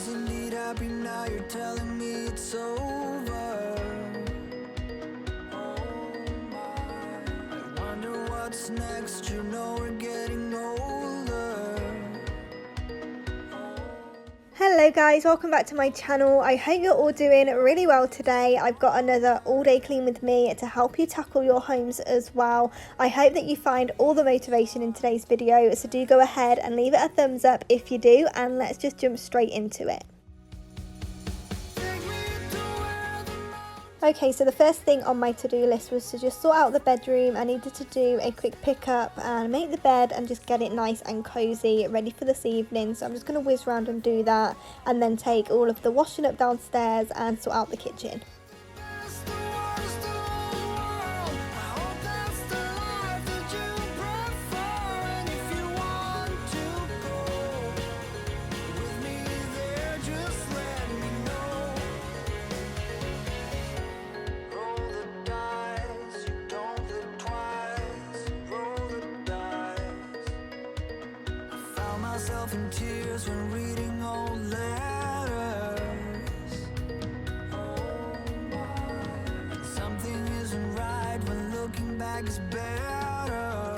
was indeed happy, now you're telling me it's over. Oh my, I wonder what's next, you know we're getting older. Hello guys, welcome back to my channel. I hope you're all doing really well today. I've got another all day clean with me to help you tackle your homes as well. I hope that you find all the motivation in today's video, so do go ahead and leave it a thumbs up if you do, and let's just jump straight into it. Okay, so the first thing on my to-do list was to just sort out the bedroom. I needed to do a quick pickup and make the bed and just get it nice and cozy, ready for this evening. So I'm just going to whiz around and do that, and then take all of the washing up downstairs and sort out the kitchen. Myself in tears when reading old letters. Oh my, something isn't right when looking back is better.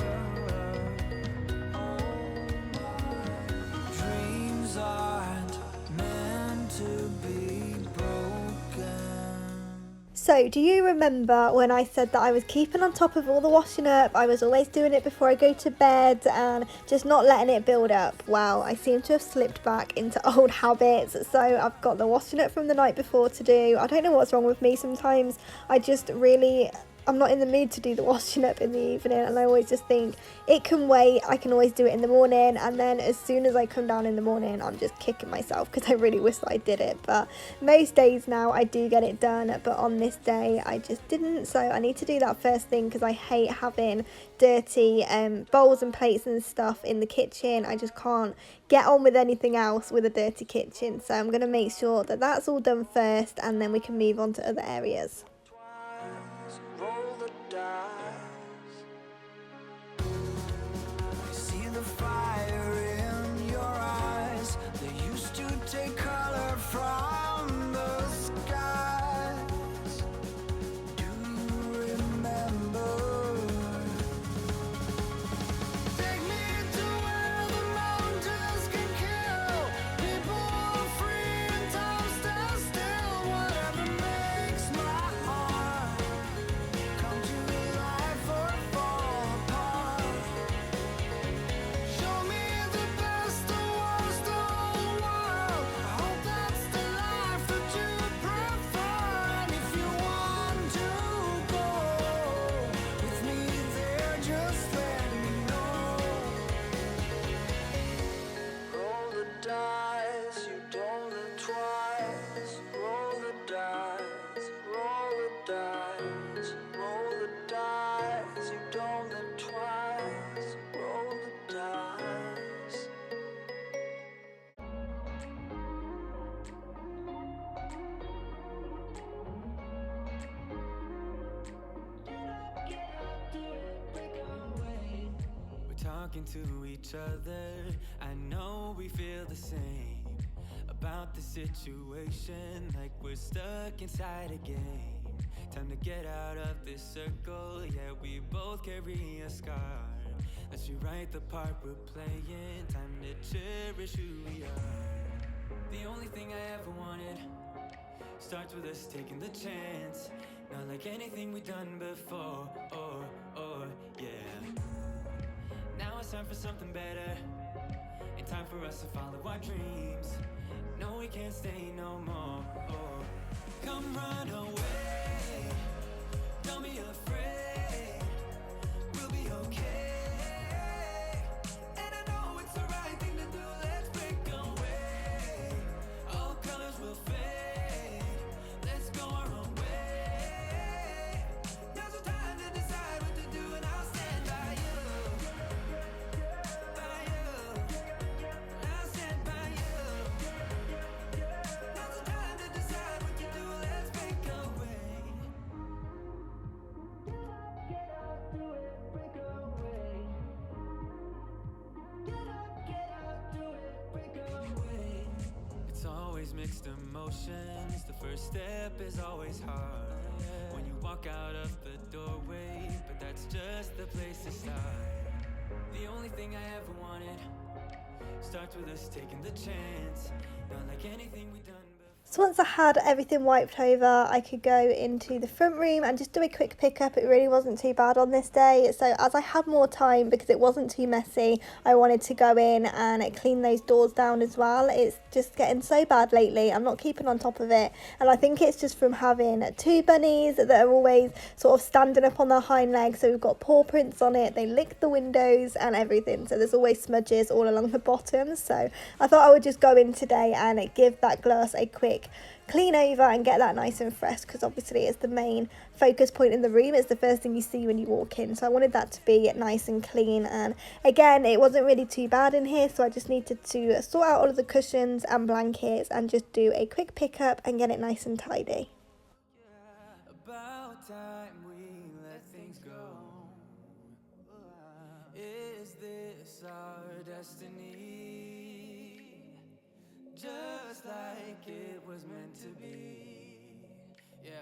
Oh my, dreams aren't meant to be broken. So, do you remember when I said that I was keeping on top of all the washing up? I was always doing it before I go to bed and just not letting it build up. Well, I seem to have slipped back into old habits. So I've got the washing up from the night before to do. I don't know what's wrong with me. Sometimes I'm not in the mood to do the washing up in the evening, and I always just think it can wait. I can always do it in the morning, and then as soon as I come down in the morning, I'm just kicking myself because I really wish that I did it. But most days now I do get it done, but on this day I just didn't. So I need to do that first thing because I hate having dirty bowls and plates and stuff in the kitchen. I just can't get on with anything else with a dirty kitchen. So I'm going to make sure that that's all done first, and then we can move on to other areas. Roll the dice. I see the fire in your eyes. They used to take color from the skies. Do you remember? Take me to where the mountains can kill. People are free and time stands still. Whatever makes my heart come to life or fall apart. Show me the best and worst of the world. I hope that's the life that you prefer. And if you want to go with me there, just let me know. Roll the dice, you don't live twice. Roll the dice, roll the dice, roll the dice, you don't live twice. Roll the dice. We're talking to each other, I know we feel the same about the situation, like we're stuck inside a game. Time to get out of this circle, yeah, we both carry a scar. Let's rewrite the part we're playing, time to cherish who we are. The only thing I ever wanted starts with us taking the chance. Not like anything we've done before, yeah. Now it's time for something better, and time for us to follow our dreams. No, we can't stay no more. Come run away, don't be afraid, we'll be okay. And I know it's the right thing to do, let's break away. All colors will fade, let's go our own way. Now's the time to decide what to do, and I'll stand by you. I'll stand by you. Now's the time to decide what to do, let's break away. always mixed emotions. The first step is always hard when you walk out of the doorway, but that's just the place to start. The only thing I ever wanted starts with us taking the chance, not like anything we've done before. So once I had everything wiped over, I could go into the front room and just do a quick pickup. It really wasn't too bad on this day. So as I had more time, because it wasn't too messy, I wanted to go in and clean those doors down as well. It's just getting so bad lately. I'm not keeping on top of it. And I think it's just from having two bunnies that are always sort of standing up on their hind legs. So we've got paw prints on it. They lick the windows and everything. So there's always smudges all along the bottom. So I thought I would just go in today and give that glass a quick clean over and get that nice and fresh, because obviously it's the main focus point in the room. It's the first thing you see when you walk in, so I wanted that to be nice and clean. And again, it wasn't really too bad in here, so I just needed to sort out all of the cushions and blankets and just do a quick pickup and get it nice and tidy. About time we let things go. Is this our destiny? Just like it was meant to be. Yeah.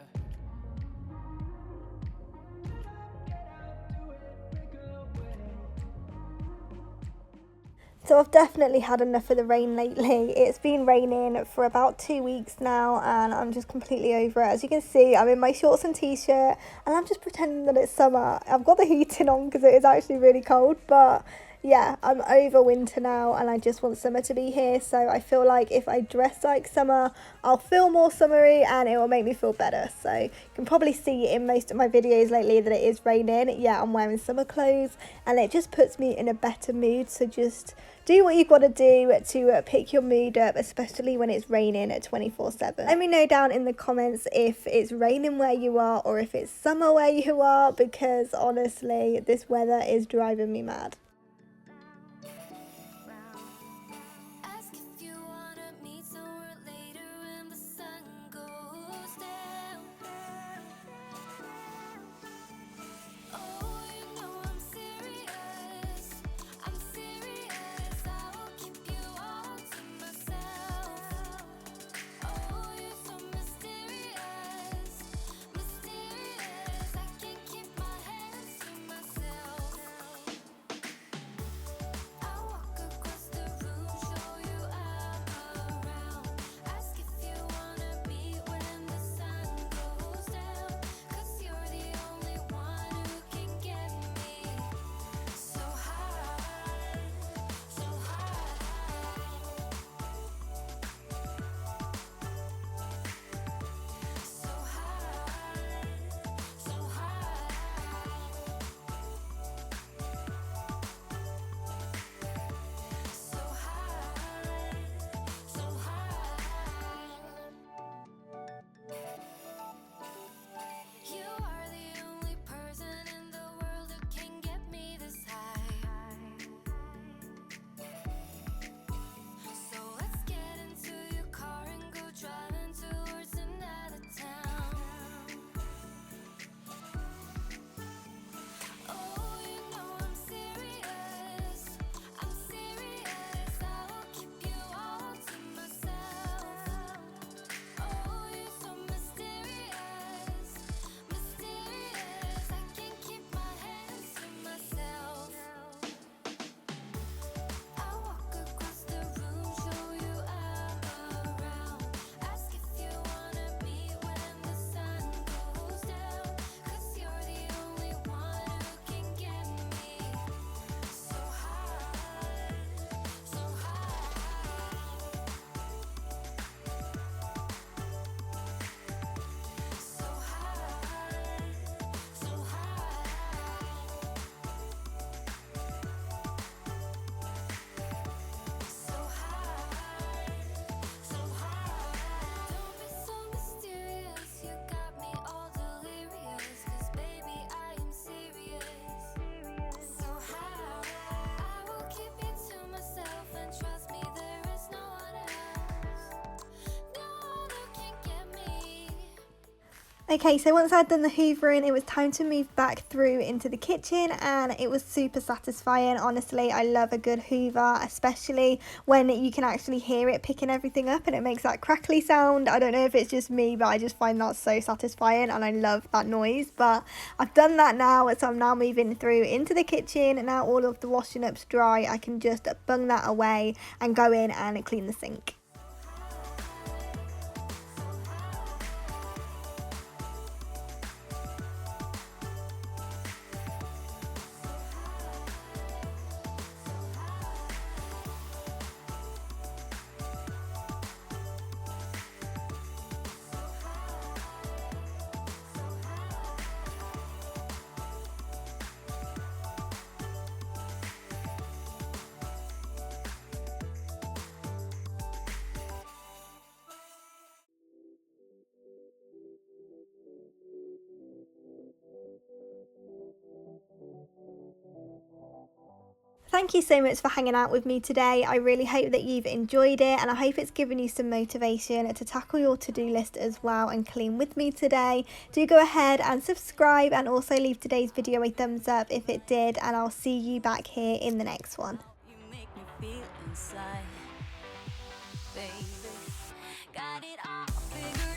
So I've definitely had enough of the rain lately. It's been raining for about 2 weeks now and I'm just completely over it. As you can see, I'm in my shorts and t-shirt and I'm just pretending that it's summer. I've got the heating on because it is actually really cold, but yeah, I'm over winter now and I just want summer to be here. So I feel like if I dress like summer, I'll feel more summery and it will make me feel better. So you can probably see in most of my videos lately that it is raining. Yeah, I'm wearing summer clothes and it just puts me in a better mood. So just do what you've got to do to pick your mood up, especially when it's raining at 24/7. Let me know down in the comments if it's raining where you are or if it's summer where you are, because honestly, this weather is driving me mad. Ask if you wanna meet somewhere later when the sun goes down. Oh, you know I'm serious. I'm serious. I will keep you all to myself. Oh, you're so mysterious. Mysterious. I can't keep my hands to myself. Okay, so once I'd done the hoovering, it was time to move back through into the kitchen, and it was super satisfying. Honestly, I love a good hoover, especially when you can actually hear it picking everything up and it makes that crackly sound. I don't know if it's just me, but I just find that so satisfying and I love that noise. But I've done that now, so I'm now moving through into the kitchen. Now all of the washing up's dry, I can just bung that away and go in and clean the sink. Thank you so much for hanging out with me today. I really hope that you've enjoyed it, and I hope it's given you some motivation to tackle your to-do list as well and clean with me today. Do go ahead and subscribe, and also leave today's video a thumbs up if it did, and I'll see you back here in the next one. You make me feel inside, baby. Got it all figured